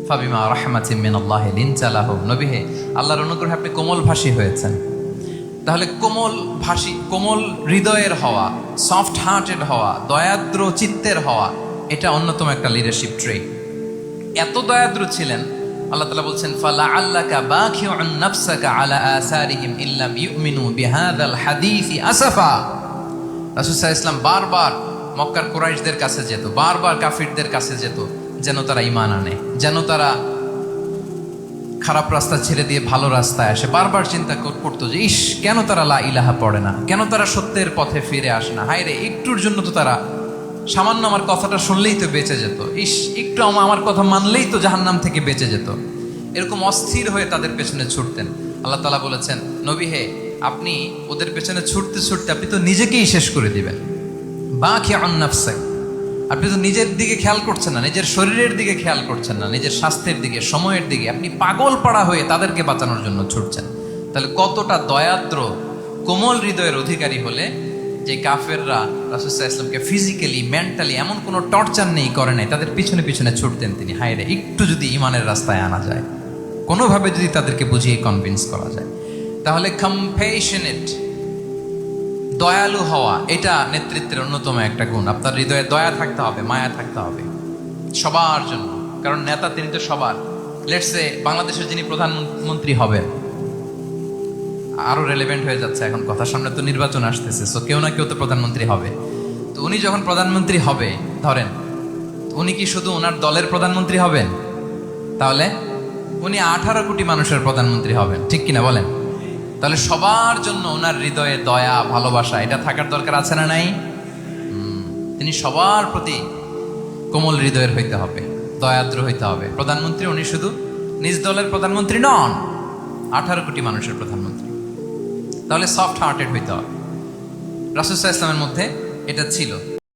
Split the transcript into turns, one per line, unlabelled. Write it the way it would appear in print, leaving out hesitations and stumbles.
ফাবিমা রাহমাতিম মিনাল্লাহি লিনতা লাহুম। নবী হে, আল্লাহর অনুগ্রহে আপনি কোমল ভাষী হয়েছেন। তাহলে কোমল ভাষী, কোমল হৃদয়ের হওয়া, সফট হার্টেড হওয়া, দয়াদ্র চিত্তের হওয়া, এটা অন্যতম একটা লিডারশিপ ট্রেট। এত দয়াদ্র ছিলেন, আল্লাহ তাআলা বলছেন ফালাআল্লাকা বাখিউন নাফসাকা আলা আসারিহিম ইল্লাম ইউমিনু বিহাযাল হাদীসি আসাফা। রাসূল সাল্লাল্লাহু আলাইহি ওয়াসাল্লাম বারবার মক্কার কুরাইশদের কাছে যেত, বারবার কাফিরদের কাছে যেত, যেন তারা ঈমান আনে, যেন তারা খারাপ রাস্তা ছেড়ে দিয়ে ভালো রাস্তায় আসে। বারবার চিন্তা করতো যে ইস, কেন তারা লা ইলাহা পড়ে না, কেন তারা সত্যের পথে ফিরে আসে না। হায় রে, একটুর জন্য তো তারা সামান্য আমার কথাটা শুনলেই তো বেঁচে যেত, ইস একটু আমার কথা মানলেই তো জাহান্নাম থেকে বেঁচে যেত। এরকম অস্থির হয়ে তাদের পেছনে ছুটতেন। আল্লাহ তাআলা বলেছেন, নবী হে, আপনি ওদের পেছনে ছুটতে ছুটতে আপনি তো নিজেকেই শেষ করে দিবেন। বাখিউন নাফসাক, আপনি তো নিজের দিকে খেয়াল করছেন না, নিজের শরীরের দিকে খেয়াল করছেন না, নিজের স্বাস্থ্যের দিকে, সময়ের দিকে। আপনি পাগল পাড়া হয়ে তাদেরকে বাঁচানোর জন্য ছুটছেন। তাহলে কতটা দয়াদ্র কোমল হৃদয়ের অধিকারী হলে যে কাফেররা রাসূল সাল্লাল্লাহু আলাইহি ওয়াসাল্লামকে ফিজিক্যালি, মেন্টালি এমন কোনো টর্চার নেই, করে নাই, তাদের পিছনে পিছনে ছুটতেন তিনি। হায় রে, একটু যদি ইমানের রাস্তায় আনা যায়, কোনোভাবে যদি তাদেরকে বুঝিয়ে কনভিন্স করা যায়, তাহলে কম্প্যাশনেট, দয়ালু হওয়া, এটা নেতৃত্বের অন্যতম একটা গুণ। আপনার হৃদয়ে দয়া থাকতে হবে, মায়া থাকতে হবে সবার জন্য, কারণ নেতা তিনি তো সবার। লেটসে বাংলাদেশের যিনি প্রধানমন্ত্রী হবেন, আরো রেলেভেন্ট হয়ে যাচ্ছে এখন কথা, সামনে তো নির্বাচন আসতেছে, সো কেউ না কেউ তো প্রধানমন্ত্রী হবে। তো উনি যখন প্রধানমন্ত্রী হবে, ধরেন উনি কি শুধু ওনার দলের প্রধানমন্ত্রী হবেন? তাহলে উনি 18 কোটি মানুষের প্রধানমন্ত্রী হবেন, ঠিক কিনা বলেন? তাহলে সবার জন্য ওনার হৃদয়ে দয়া, ভালোবাসা, এটা থাকার দরকার আছে না নাই? তিনি সবার প্রতি কোমল হৃদয়ের হইতে হবে, দয়াদ্র হইতে হবে। প্রধানমন্ত্রী উনি শুধু নিজ দলের প্রধানমন্ত্রী নন, 18 কোটি মানুষের প্রধানমন্ত্রী। তাহলে সফট হার্টেড হইতে হবে। রাসূল সাল্লাল্লাহু আলাইহি ওয়াসাল্লামের মধ্যে এটা ছিল।